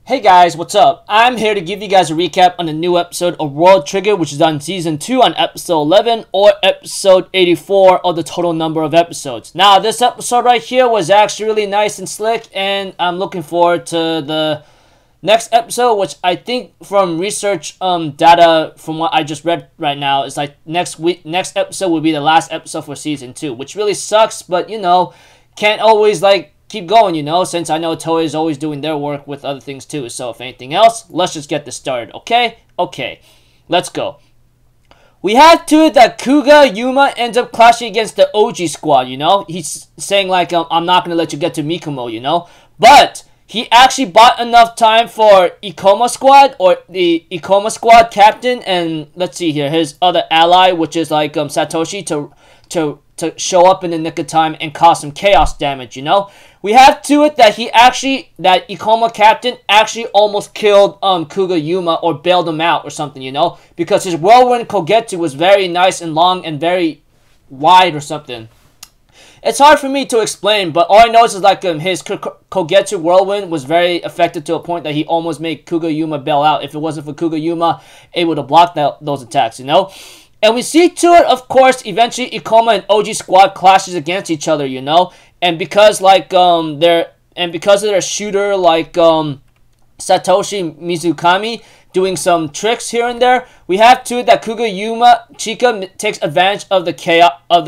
Hey guys, what's up? I'm here to give you guys a recap on the new episode of World Trigger, which is on Season 2 on Episode 11 or Episode 84 of the total number of episodes. Now, this episode right here was actually really nice and slick, and I'm looking forward to the next episode, which I think from research data from what I just read right now is like next episode will be the last episode for Season 2, which really sucks, but you know, can't always keep going, you know, since I know Toei is always doing their work with other things too. So if anything else, let's just get this started, okay? Okay, let's go. We have to it that Kuga Yuma ends up clashing against the OG squad, you know? He's saying like, I'm not going to let you get to Mikumo, you know? But he actually bought enough time for Ikoma squad, or the Ikoma squad captain, and let's see here, his other ally, which is like Satoshi, to show up in the nick of time and cause some chaos damage, you know? We have to it that that Ikoma captain actually almost killed Kuga Yuma or bailed him out or something, you know? Because his whirlwind Kogetsu was very nice and long and very wide or something. It's hard for me to explain, but all I know is like his Kogetsu whirlwind was very effective to a point that he almost made Kuga Yuma bail out if it wasn't for Kuga Yuma able to block those attacks, you know? And we see to it, of course, eventually Ikoma and OG squad clashes against each other, you know? And because of their shooter like Satoshi Mizukami doing some tricks here and there, we have to that Kuga Yuma Chika takes advantage of the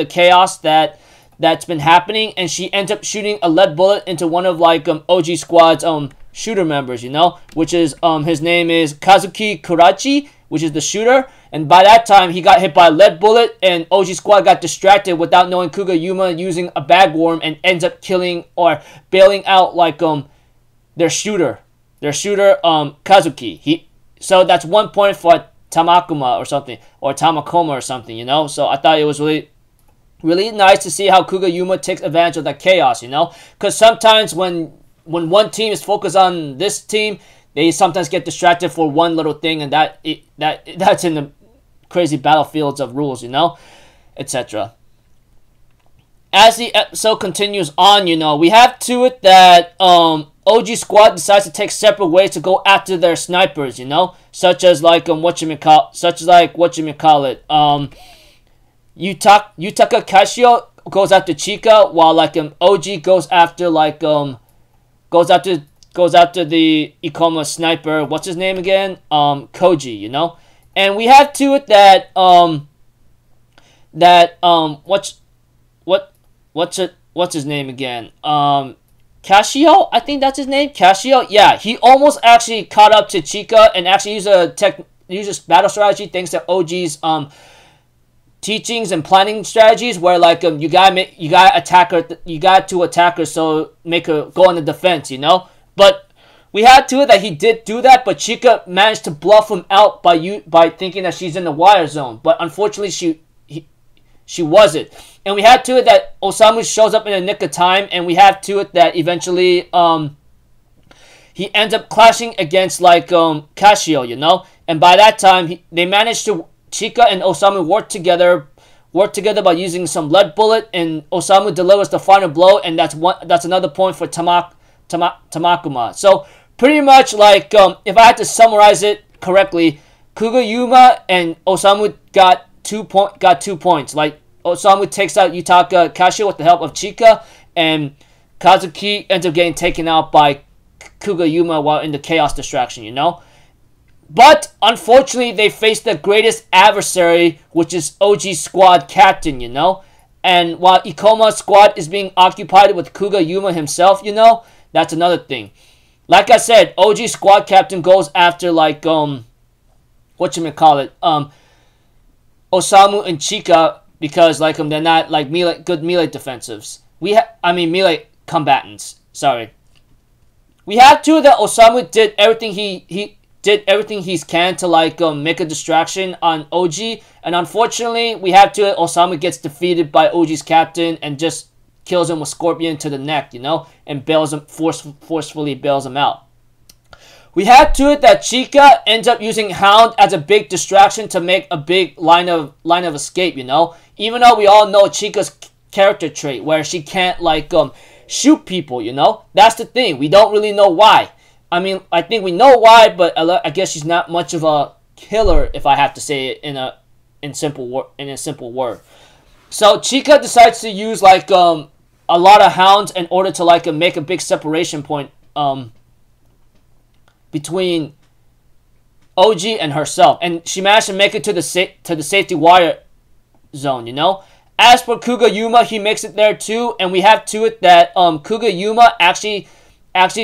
chaos that's been happening, and she ends up shooting a lead bullet into one of like OG squad's shooter members, you know, which is his name is Kazuki Kurachi, which is the shooter. And by that time, he got hit by a lead bullet, and OG Squad got distracted without knowing Kuga Yuma using a bagworm, and ends up killing or bailing out like their shooter Kazuki. So that's 1 point for Tamakuma or something, or Tamakoma or something, you know. So I thought it was really nice to see how Kuga Yuma takes advantage of that chaos, you know, because sometimes when one team is focused on this team, they sometimes get distracted for one little thing, and that's in the crazy battlefields of rules, you know, etc. As the episode continues on, you know, we have to it that OG squad decides to take separate ways to go after their snipers, you know, such as like Yutaka Kashio goes after Chika, while like OG goes after the Ikoma sniper. What's his name again? Koji, you know. And we have to it that what's his name again? Kashio, I think that's his name. Kashio, yeah, he almost actually caught up to Chika and actually used a battle strategy thanks to OG's teachings and planning strategies, where like you got two attackers, so make her go on the defense, you know. But we had to it that he did do that, but Chika managed to bluff him out by thinking that she's in the wire zone. But unfortunately, she wasn't. And we had to it that Osamu shows up in the nick of time, and we have to it that eventually he ends up clashing against like Kashio, you know. And by that time, they managed to Chika and Osamu work together by using some lead bullet, and Osamu delivers the final blow, and that's another point for Tamakuma. So pretty much like if I had to summarize it correctly, Kuga Yuma and Osamu got 2 points. Like Osamu takes out Yutaka Kashio with the help of Chika, and Kazuki ends up getting taken out by Kuga Yuma while in the chaos distraction, you know. But unfortunately, they face the greatest adversary, which is OG squad captain, you know. And while Ikoma squad is being occupied with Kuga Yuma himself, you know, that's another thing. Like I said, OG squad captain goes after like Osamu and Chika, because like they're not like good melee defensives. Melee combatants. Sorry. We have to that Osamu did everything he did everything he can to like make a distraction on OG, and unfortunately we have to Osamu gets defeated by OG's captain and just kills him with Scorpion to the neck, you know, and bails him forcefully bails him out. We have to it that Chika ends up using Hound as a big distraction to make a big line of escape, you know, even though we all know Chika's character trait where she can't like shoot people, you know. That's the thing, we don't really know why. I mean, I think we know why, but I guess she's not much of a killer, if I have to say it in a simple word. So Chika decides to use like a lot of hounds in order to like make a big separation point between OG and herself, and she managed to make it to the safety wire zone. You know. As for Kugayuma, he makes it there too, and we have to it that Kugayuma actually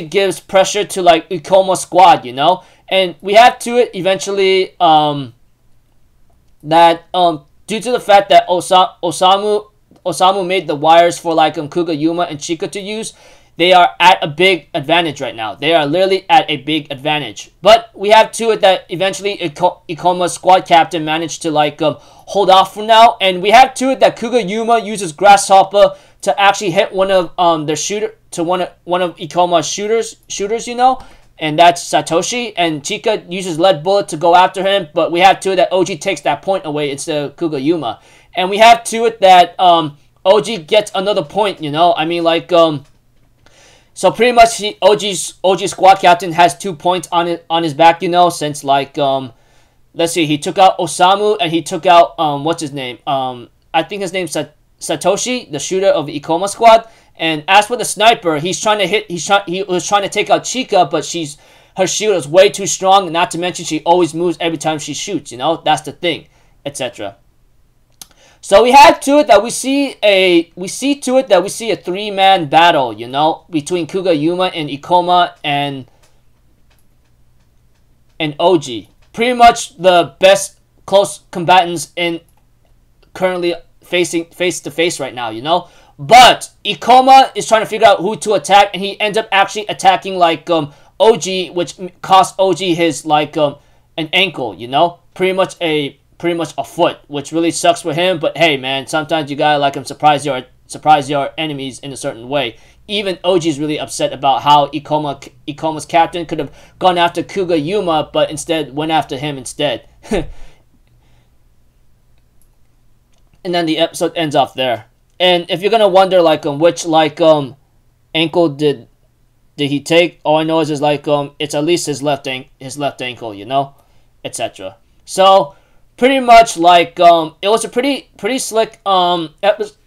gives pressure to like Ikoma's squad, you know, and we have to it eventually that due to the fact that Osamu made the wires for like Kugayuma and Chika to use, they are at a big advantage right now. They are literally at a big advantage. But we have to it that eventually Ikoma's squad captain managed to like hold off for now, and we have to it that Kugayuma uses Grasshopper to actually hit one of one of Ikoma's shooters, you know, and that's Satoshi, and Chika uses Lead Bullet to go after him, but we have to it that OG takes that point away instead of Kugayuma, and we have to it that OG gets another point, you know. I mean, like so pretty much OG's squad captain has 2 points on his back, you know, since like let's see, he took out Osamu and he took out what's his name? I think his name's Satoshi, the shooter of the Ikoma squad. And as for the sniper, he was trying to take out Chika, but her shield is way too strong, not to mention she always moves every time she shoots, you know? That's the thing, etc. So we have to it that we see a 3-man battle, you know, between Kugayuma and Ikoma and OG. Pretty much the best close combatants in currently facing face to face right now, you know. But Ikoma is trying to figure out who to attack, and he ends up actually attacking like OG, which cost OG his like an ankle, you know, pretty much a foot, which really sucks for him. But hey, man, sometimes you gotta like surprise your enemies in a certain way. Even OG is really upset about how Ikoma's captain could have gone after Kugayuma, but instead went after him instead. And then the episode ends off there. And if you're gonna wonder like which like ankle did he take, all I know is like it's at least his left ankle, you know, etc. So pretty much like it was a pretty slick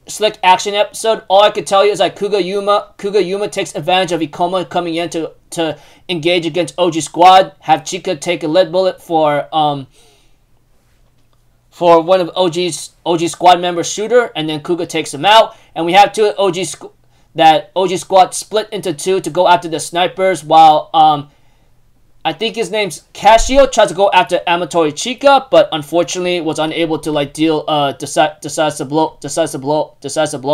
slick action episode. All I could tell you is like Kugayuma takes advantage of Ikoma coming in to engage against OG squad, have Chika take a lead bullet for one of OG squad member shooter, and then Kuga takes him out, and we have two OG squad split into two to go after the snipers, while I think his name's Casio tries to go after Amatori Chika, but unfortunately was unable to like deal decisive blow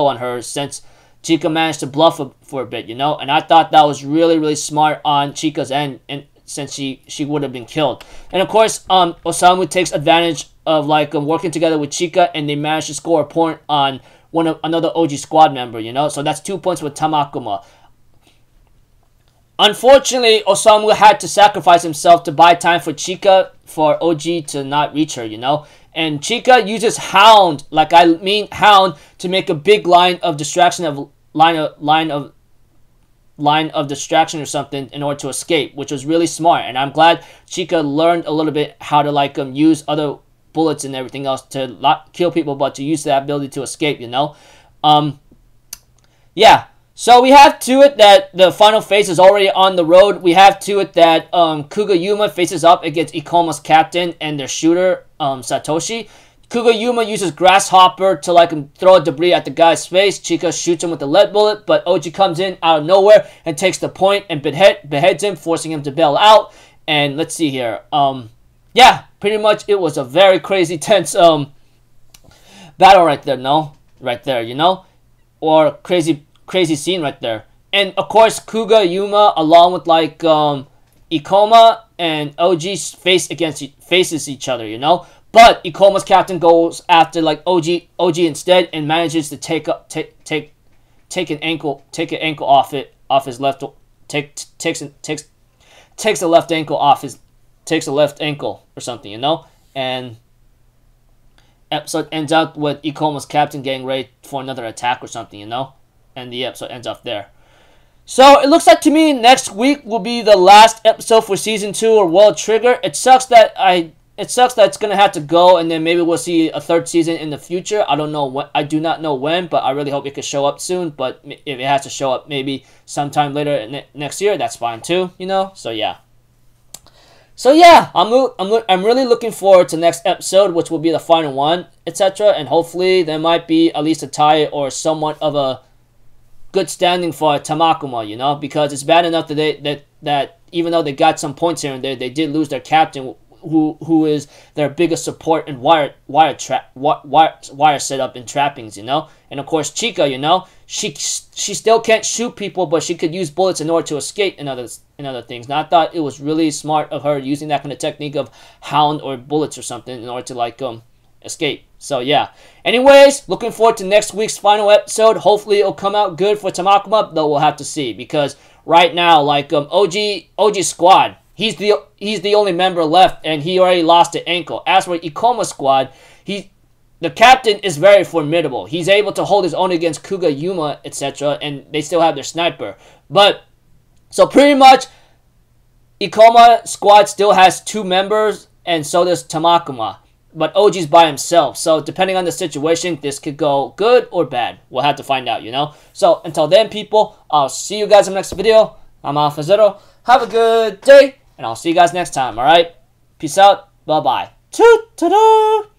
on her, since Chika managed to bluff for a bit, you know. And I thought that was really smart on Chika's end, and since she would have been killed. And of course, Osamu takes advantage of like working together with Chika, and they managed to score a point on another OG squad member, you know. So that's 2 points with Tamakuma. Unfortunately, Osamu had to sacrifice himself to buy time for Chika for OG to not reach her, you know. And Chika uses Hound, to make a big line of distraction distraction or something in order to escape, which was really smart. And I'm glad Chika learned a little bit how to like use other bullets and everything else to not kill people, but to use that ability to escape, you know. Yeah. So we have to it that the final phase is already on the road. We have to it that Kugayuma faces up against Ikoma's captain and their shooter, Satoshi. Kugayuma uses Grasshopper to like throw debris at the guy's face. Chika shoots him with a lead bullet, but OG comes in out of nowhere and takes the point and beheads him, forcing him to bail out. And let's see here. Yeah, pretty much it was a very crazy tense battle right there, you know, or crazy scene right there. And of course, Kugayuma, along with like Ikoma and OG, faces each other, you know. But Ikoma's captain goes after like OG instead, and manages to take an ankle off his left, takes the left ankle off his, takes the left ankle or something, you know. And episode ends out with Ikoma's captain getting ready for another attack or something, you know. And the episode ends off there. So it looks like to me next week will be the last episode for season 2 of World Trigger. It sucks that it's gonna have to go, and then maybe we'll see a 3rd season in the future. I don't know when. I do not know when, but I really hope it could show up soon. But if it has to show up maybe sometime later next year, that's fine too. You know. So yeah. I'm really looking forward to next episode, which will be the final one, etc. And hopefully there might be at least a tie or somewhat of a good standing for Tamakuma, you know, because it's bad enough that that even though they got some points here and there, they did lose their captain, who is their biggest support in wire setup and trappings, you know. And of course Chica, you know, she still can't shoot people, but she could use bullets in order to escape and other things. Now I thought it was really smart of her using that kind of technique of hound or bullets or something in order to like escape. So yeah. Anyways, looking forward to next week's final episode. Hopefully it'll come out good for Tamakuma, though we'll have to see, because right now like OG squad, he's the only member left, and he already lost the ankle. As for Ikoma squad, the captain is very formidable. He's able to hold his own against Kuga, Yuma, etc., and they still have their sniper. But so pretty much Ikoma squad still has 2 members, and so does Tamakuma. But OG's by himself, so depending on the situation, this could go good or bad. We'll have to find out, you know? So, until then, people, I'll see you guys in the next video. I'm Alpha Zero. Have a good day, and I'll see you guys next time, alright? Peace out. Bye-bye. Ta-da!